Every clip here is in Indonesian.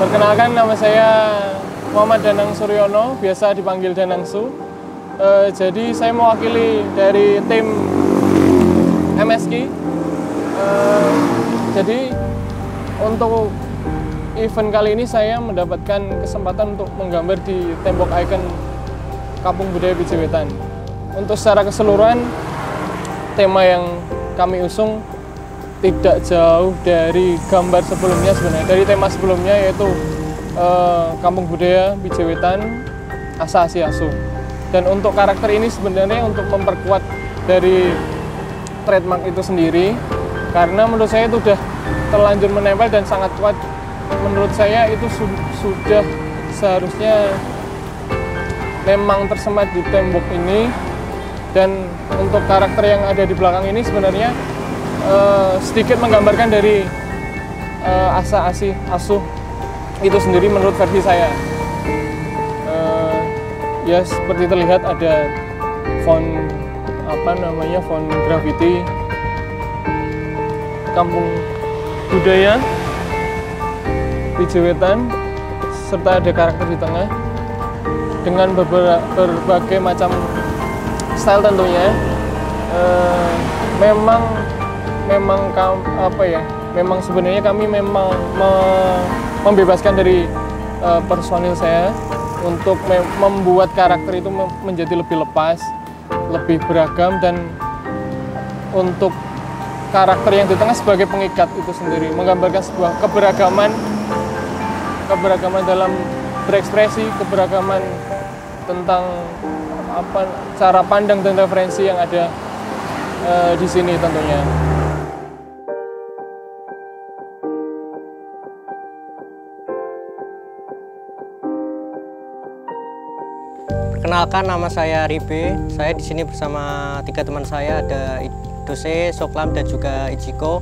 Perkenalkan, nama saya Muhammad Danang Suryono, biasa dipanggil Danangsu. Jadi saya mewakili dari tim MSK. Jadi untuk event kali ini saya mendapatkan kesempatan untuk menggambar di tembok ikon Kampung Budaya Pijewetan. Untuk secara keseluruhan, tema yang kami usung tidak jauh dari gambar sebelumnya sebenarnya, dari tema sebelumnya, yaitu Kampung Budaya Pijewetan Asa Asi Asu. Dan untuk karakter ini sebenarnya untuk memperkuat dari trademark itu sendiri, karena menurut saya itu sudah terlanjur menempel dan sangat kuat. Menurut saya itu sudah seharusnya memang tersemat di tembok ini. Dan untuk karakter yang ada di belakang ini sebenarnya sedikit menggambarkan dari Asa Asi Asuh itu sendiri menurut versi saya. Ya seperti terlihat ada font font graffiti Kampung Budaya Pijewetan, serta ada karakter di tengah dengan berbagai macam style tentunya. Memang sebenarnya kami memang membebaskan dari personil saya untuk membuat karakter itu menjadi lebih lepas, lebih beragam, dan untuk karakter yang di tengah sebagai pengikat itu sendiri menggambarkan sebuah keberagaman dalam berekspresi, keberagaman tentang cara pandang dan referensi yang ada di sini tentunya. Perkenalkan, nama saya Ribe. Saya di sini bersama 3 teman saya, ada Dose, Soklam, dan juga Ichiko.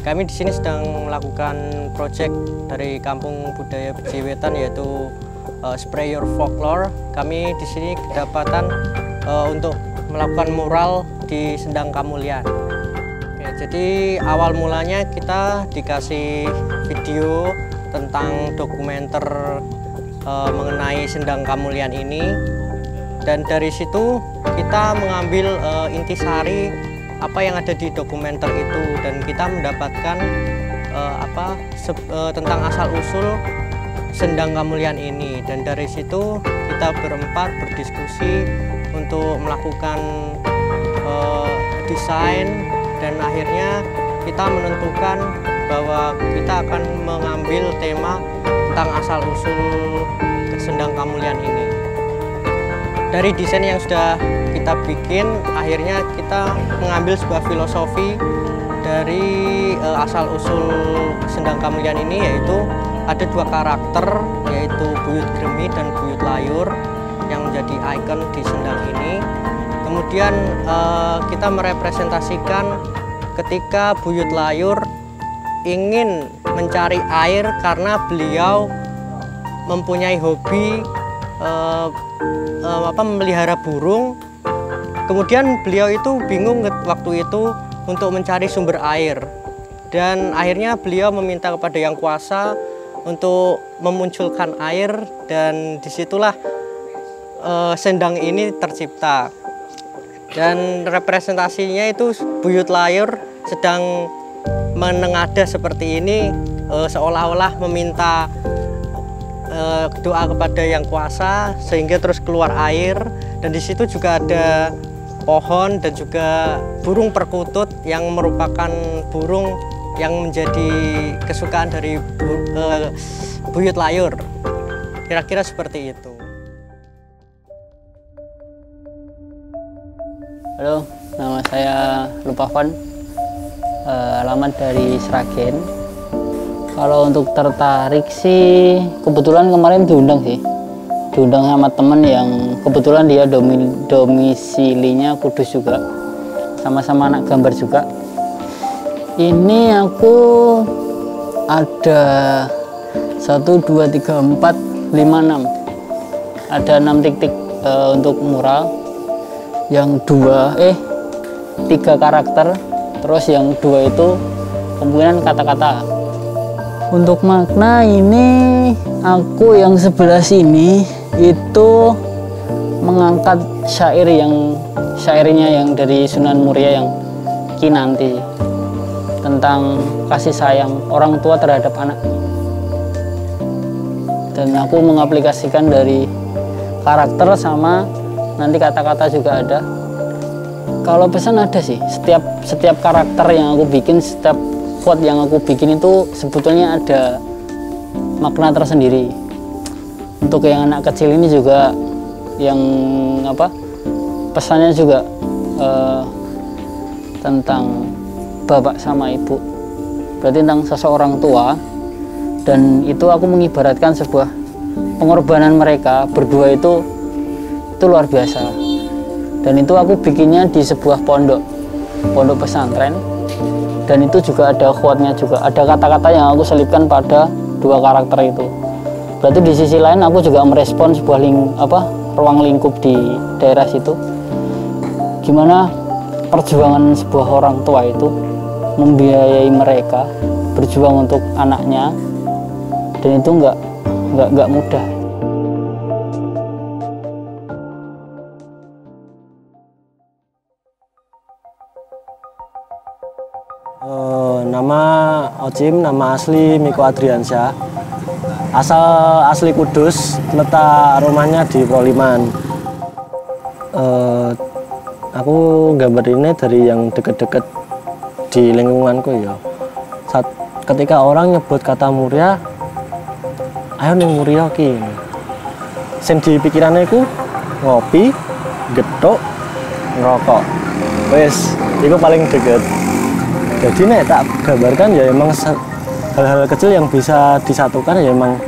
Kami di sini sedang melakukan proyek dari Kampung Budaya Pijewetan, yaitu Spray Your Folklore. Kami di sini kedapatan untuk melakukan mural di Sendang Kamulyan. Oke, jadi awal mulanya kita dikasih video tentang dokumenter mengenai Sendang Kamulyan ini, dan dari situ kita mengambil intisari apa yang ada di dokumenter itu, dan kita mendapatkan tentang asal-usul Sendang Kamulyan ini. Dan dari situ kita berempat berdiskusi untuk melakukan desain, dan akhirnya kita menentukan bahwa kita akan mengambil tema tentang asal-usul Sendang Kamulyan ini. Dari desain yang sudah kita bikin, akhirnya kita mengambil sebuah filosofi dari asal-usul Sendang Kamulyan ini, yaitu ada 2 karakter, yaitu Buyut Gremi dan Buyut Layur, yang menjadi ikon di Sendang ini. Kemudian kita merepresentasikan ketika Buyut Layur ingin mencari air karena beliau mempunyai hobi memelihara burung. Kemudian beliau itu bingung waktu itu untuk mencari sumber air, dan akhirnya beliau meminta kepada Yang Kuasa untuk memunculkan air, dan disitulah sendang ini tercipta. Dan representasinya itu Buyut Layur sedang menengadah seperti ini, seolah-olah meminta doa kepada Yang Kuasa sehingga terus keluar air. Dan di situ juga ada pohon dan juga burung perkutut yang merupakan burung yang menjadi kesukaan dari Buyut Layur. Kira-kira seperti itu. Halo, nama saya Lupafan, alamat dari Sragen. Kalau untuk tertarik sih, kebetulan kemarin diundang sama temen yang kebetulan dia domisilinya Kudus juga, sama-sama anak gambar juga. Ini aku ada 1, 2, 3, 4, 5, 6. Ada 6 titik untuk mural. Yang 3 karakter, terus yang 2 itu kemungkinan kata-kata. Untuk makna ini, aku yang sebelah sini itu mengangkat syairnya yang dari Sunan Muria yang Kinanti tentang kasih sayang orang tua terhadap anak. Dan aku mengaplikasikan dari karakter sama nanti kata-kata juga ada. Kalau pesan ada sih, setiap karakter yang aku bikin, setiap quote yang aku bikin itu sebetulnya ada makna tersendiri. Untuk yang anak kecil ini juga yang pesannya juga tentang bapak sama ibu, berarti tentang seseorang tua. Dan itu aku mengibaratkan sebuah pengorbanan mereka berdua itu luar biasa. Dan itu aku bikinnya di sebuah pondok pesantren. Dan itu juga ada quote-nya, juga ada kata-kata yang aku selipkan pada dua karakter itu. Berarti di sisi lain aku juga merespon sebuah ruang lingkup di daerah situ. Gimana perjuangan sebuah orang tua itu membiayai mereka, berjuang untuk anaknya, dan itu nggak mudah. Nama Ocim, nama asli Miko Adriansyah. Asal asli Kudus, letak rumahnya di Proliman. Aku gambar ini dari yang deket-deket di lingkunganku ya. Ketika orang nyebut kata Muria, ayo ning Muria ki. Sing di pikirannya ku ngopi, getuk, ngerokok. Wes, itu paling deket. Jadi nek tak gambarkan ya emang hal-hal kecil yang bisa disatukan ya emang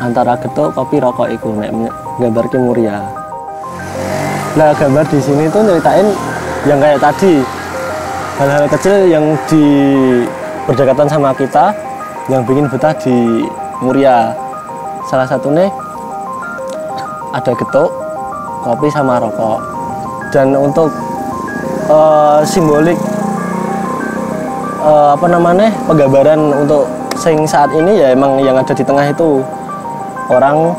antara getuk, kopi, rokok itu nek gambar Muria. Nah, gambar di sini tuh nyeritain yang kayak tadi, hal-hal kecil yang berdekatan sama kita yang bikin betah di Muria. Salah satunya ada getuk, kopi sama rokok. Dan untuk simbolik penggambaran untuk sing saat ini ya emang yang ada di tengah itu orang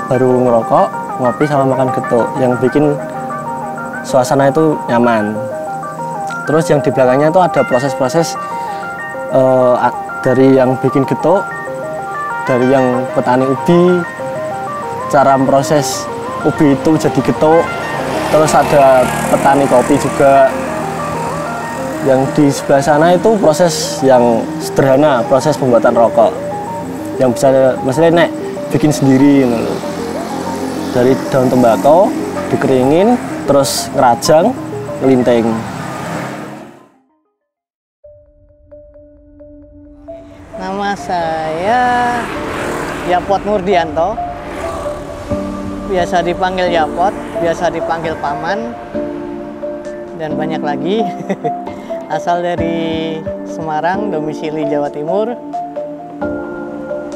baru ngerokok, ngopi sama makan getuk yang bikin suasana itu nyaman. Terus yang di belakangnya itu ada proses-proses dari yang bikin getuk, dari yang petani ubi, cara proses ubi itu jadi getuk. Terus ada petani kopi juga. Yang di sebelah sana itu proses yang sederhana, proses pembuatan rokok yang bisa maksudnya bikin sendiri gitu. Dari daun tembakau dikeringin, terus ngerajang, ngelinting. Nama saya Yapot Murdianto, biasa dipanggil Yapot, biasa dipanggil Paman, dan banyak lagi. Asal dari Semarang, domisili Jawa Timur.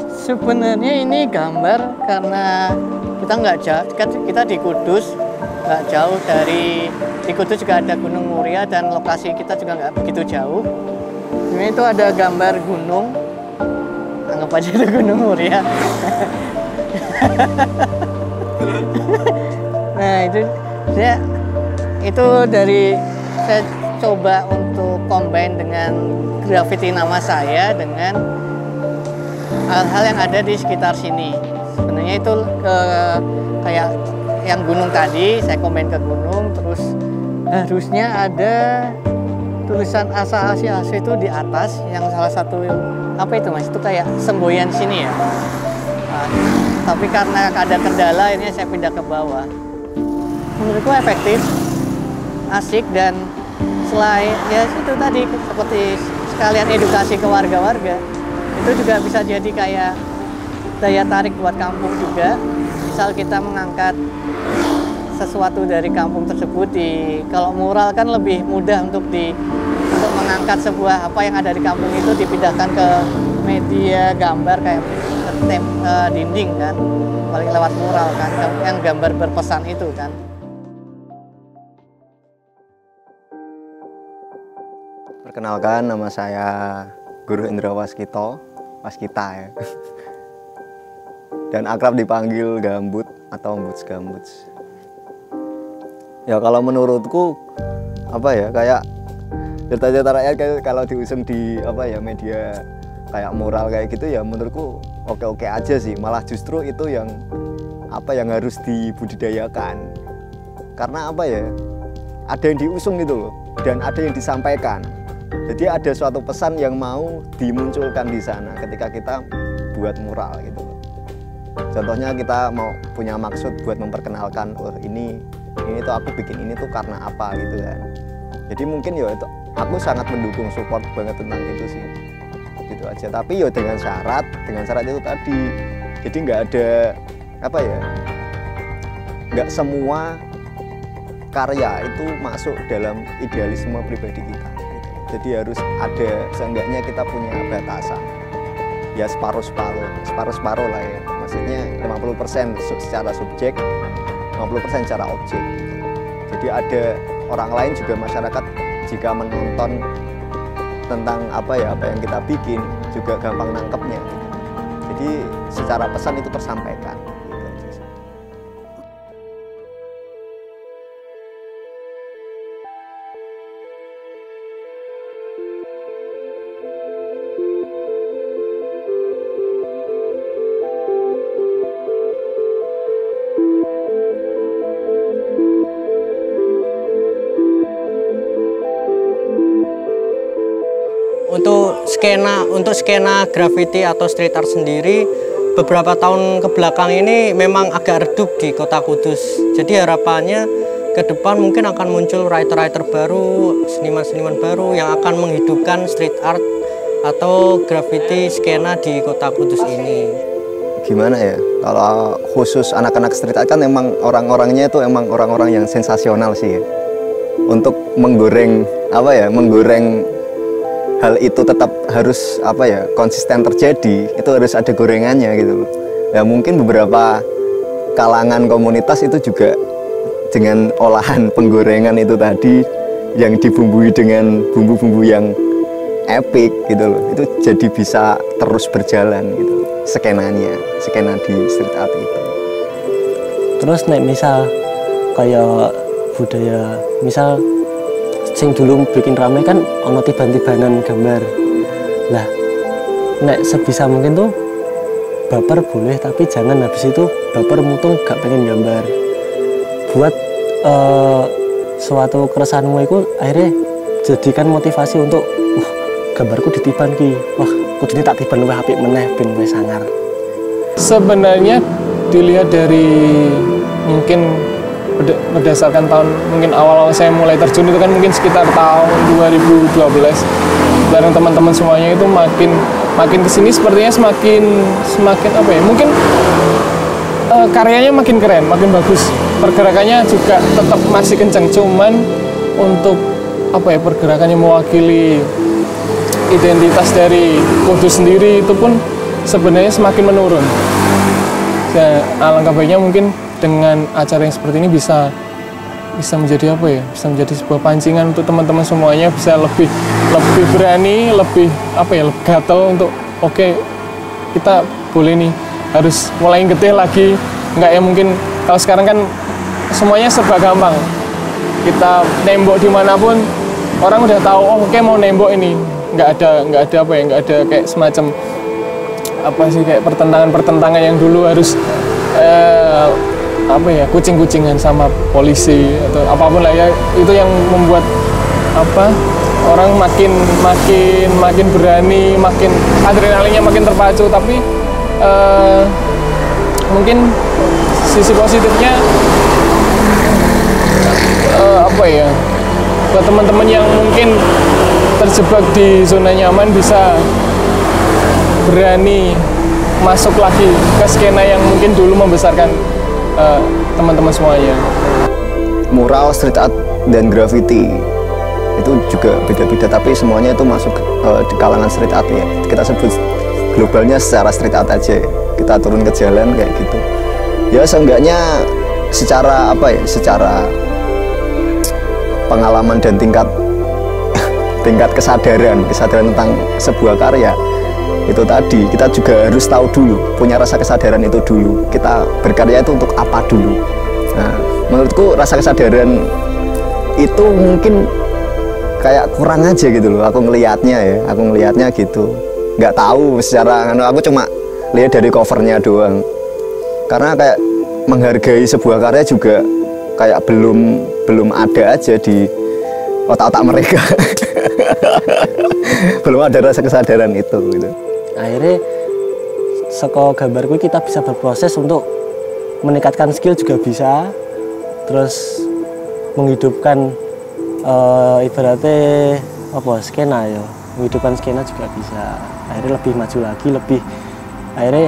Sebenarnya ini gambar karena kita nggak jauh, kita di Kudus, nggak jauh dari, di Kudus juga ada Gunung Muria dan lokasi kita juga nggak begitu jauh. Ini itu ada gambar gunung, anggap aja itu Gunung Muria. Nah itu dari saya coba untuk combine dengan graffiti nama saya dengan hal-hal yang ada di sekitar sini. Sebenarnya itu kayak yang gunung tadi, saya combine ke gunung, terus harusnya ada tulisan Asa Asia itu di atas, yang salah satu apa itu mas, itu kayak semboyan sini ya. Nah, tapi karena ada kendala, ini saya pindah ke bawah. Menurutku efektif, asik, dan selain ya itu tadi seperti sekalian edukasi ke warga-warga, itu juga bisa jadi kayak daya tarik buat kampung juga. Misal kita mengangkat sesuatu dari kampung tersebut, kalau mural kan lebih mudah untuk mengangkat sebuah apa yang ada di kampung itu dipindahkan ke media gambar kayak dinding kan, paling lewat mural kan, yang gambar berpesan itu kan. Perkenalkan, nama saya Guru Indra Waskito. Waskita ya. Dan akrab dipanggil Gambut atau Mbuts Gambuts. Ya kalau menurutku apa ya, kayak cerita-cerita rakyat kayak kalau diusung di apa ya media kayak moral kayak gitu ya menurutku oke-oke aja sih. Malah justru itu yang apa yang harus dibudidayakan. Karena apa ya? Ada yang diusung gitu loh dan ada yang disampaikan. Jadi ada suatu pesan yang mau dimunculkan di sana ketika kita buat mural gitu loh. Contohnya kita mau punya maksud buat memperkenalkan, oh ini tuh aku bikin ini tuh karena apa gitu kan. Jadi mungkin ya itu aku sangat mendukung, support banget tentang itu sih. Gitu aja. Tapi ya dengan syarat itu tadi. Jadi nggak ada apa ya? Nggak semua karya itu masuk dalam idealisme pribadi kita gitu. Jadi harus ada, seenggaknya kita punya batasan ya separuh lah ya, maksudnya 50% secara subjek, 50% secara objek gitu. Jadi ada orang lain juga, masyarakat jika menonton tentang apa yang kita bikin juga gampang nangkepnya gitu. Jadi secara pesan itu tersampaikan. Untuk skena graffiti atau street art sendiri beberapa tahun kebelakang ini memang agak redup di Kota Kudus. Jadi harapannya ke depan mungkin akan muncul writer-writer baru, seniman-seniman baru yang akan menghidupkan street art atau graffiti skena di Kota Kudus ini. Gimana ya, kalau khusus anak-anak street art kan emang orang-orangnya itu emang orang-orang yang sensasional sih ya. Untuk menggoreng hal itu tetap harus konsisten terjadi, itu harus ada gorengannya gitu. Ya mungkin beberapa kalangan komunitas itu juga dengan olahan penggorengan itu tadi yang dibumbui dengan bumbu-bumbu yang epic gitu loh, itu jadi bisa terus berjalan gitu skena di street art itu. Terus misal kayak budaya, misal sing dulu bikin rame kan ono tiban-tibanan gambar. Nah, sebisa mungkin tuh baper boleh, tapi jangan habis itu baper mutung gak pengen gambar. Buat suatu keresahanmu itu akhirnya jadikan motivasi untuk gambarku ditiban ki. Wah, kudune tak tiban luwih apik meneh ben luwih sangar. Sebenarnya dilihat dari mungkin berdasarkan tahun mungkin awal-awal saya mulai terjun itu kan mungkin sekitar tahun 2012 bareng teman-teman semuanya itu makin kesini sepertinya semakin apa ya, mungkin karyanya makin keren, makin bagus, pergerakannya juga tetap masih kencang, cuman untuk apa ya, pergerakannya mewakili identitas dari Kudus sendiri itu pun sebenarnya semakin menurun. Ya, alangkah baiknya mungkin dengan acara yang seperti ini bisa menjadi apa ya, bisa menjadi sebuah pancingan untuk teman-teman semuanya bisa lebih berani, lebih gatel untuk oke, kita boleh nih harus mulai getih lagi. Nggak ya, mungkin kalau sekarang kan semuanya serba gampang, kita nembok dimanapun orang udah tahu, oh oke mau nembok ini, nggak ada kayak semacam kayak pertentangan yang dulu harus kucing-kucingan sama polisi atau apapun lah ya. Itu yang membuat orang makin berani, makin adrenalinnya makin terpacu. Tapi mungkin sisi positifnya buat teman-teman yang mungkin terjebak di zona nyaman bisa berani masuk lagi ke skena yang mungkin dulu membesarkan teman-teman semuanya. Mural, street art, dan graffiti itu juga beda-beda, tapi semuanya itu masuk di kalangan street art ya. Kita sebut globalnya secara street art aja, kita turun ke jalan kayak gitu. Ya seenggaknya secara secara pengalaman dan tingkat kesadaran tentang sebuah karya itu tadi, kita juga harus tahu dulu, punya rasa kesadaran itu dulu, kita berkarya itu untuk apa dulu. Nah, menurutku rasa kesadaran itu mungkin kayak kurang aja gitu loh, aku ngelihatnya gitu, nggak tahu secara, aku cuma lihat dari covernya doang, karena kayak menghargai sebuah karya juga kayak belum ada aja di otak-otak mereka. Belum ada rasa kesadaran itu gitu. Akhirnya saka gambarku kita bisa berproses untuk meningkatkan skill juga bisa, terus menghidupkan ibaratnya apa skena ya, menghidupkan skena juga bisa. Akhirnya lebih maju lagi, akhirnya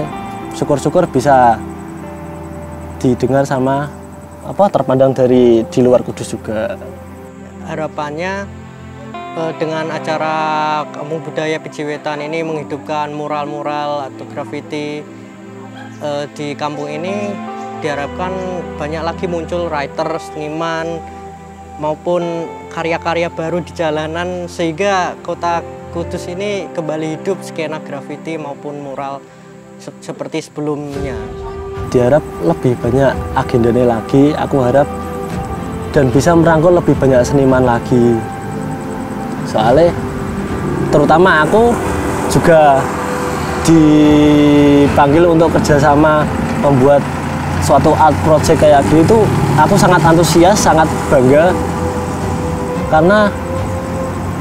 syukur-syukur bisa didengar sama terpandang dari di luar Kudus juga. Harapannya dengan acara Kampung Budaya Pici Wetan ini menghidupkan mural-mural atau grafiti di kampung ini, diharapkan banyak lagi muncul writer, seniman maupun karya-karya baru di jalanan, sehingga kota Kudus ini kembali hidup skena grafiti maupun mural seperti sebelumnya. Diharap lebih banyak agendanya lagi, aku harap, dan bisa merangkul lebih banyak seniman lagi. Soalnya terutama aku juga dipanggil untuk kerjasama membuat suatu art project kayak gini tuh aku sangat antusias, sangat bangga, karena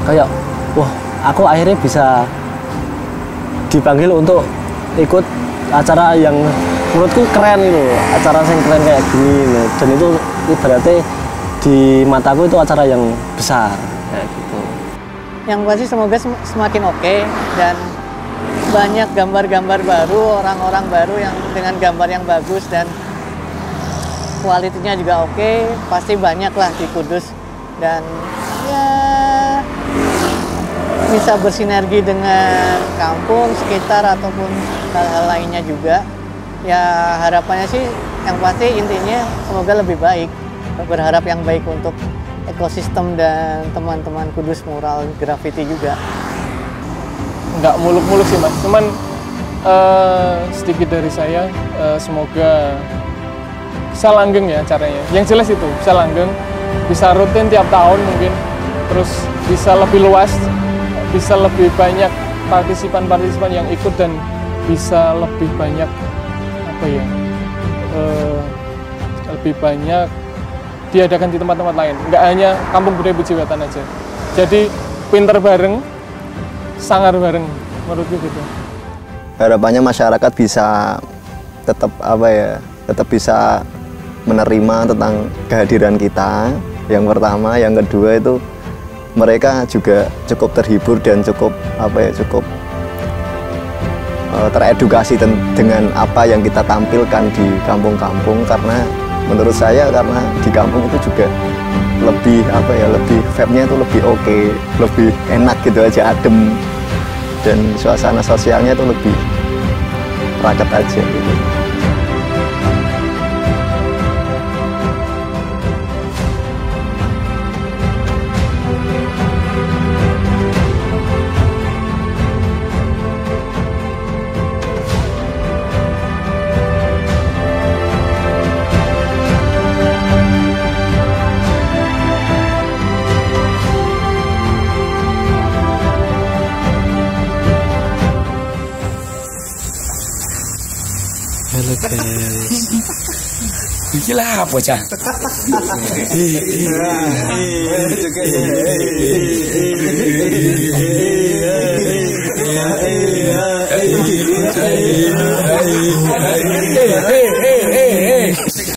kayak wah, aku akhirnya bisa dipanggil untuk ikut acara yang menurutku keren itu, acara yang keren kayak gini, dan itu ibaratnya di mataku itu acara yang besar kayak gitu. Yang pasti semoga semakin oke, dan banyak gambar-gambar baru, orang-orang baru yang dengan gambar yang bagus dan kualitinya juga oke, pasti banyak lah di Kudus, dan ya bisa bersinergi dengan kampung sekitar ataupun hal-hal lainnya juga. Ya harapannya sih yang pasti intinya semoga lebih baik, berharap yang baik untuk ekosistem dan teman-teman Kudus mural graffiti juga. Nggak muluk-muluk sih Mas, cuman sedikit dari saya, semoga bisa langgeng ya acaranya. Yang jelas itu bisa langgeng, bisa rutin tiap tahun mungkin, terus bisa lebih luas, bisa lebih banyak partisipan-partisipan yang ikut, dan bisa lebih banyak lebih banyak diadakan di tempat-tempat lain, nggak hanya Kampung Budaya Pici Wetan aja. Jadi pinter bareng, sangar bareng, menurutku gitu. Harapannya masyarakat bisa tetap tetap bisa menerima tentang kehadiran kita. Yang pertama, yang kedua itu mereka juga cukup terhibur dan cukup teredukasi dengan apa yang kita tampilkan di kampung-kampung, karena menurut saya karena di kampung itu juga lebih lebih vibe-nya itu lebih oke, lebih enak gitu aja, adem, dan suasana sosialnya itu lebih raket aja gitu. Halo guys. Iki lah apa cah?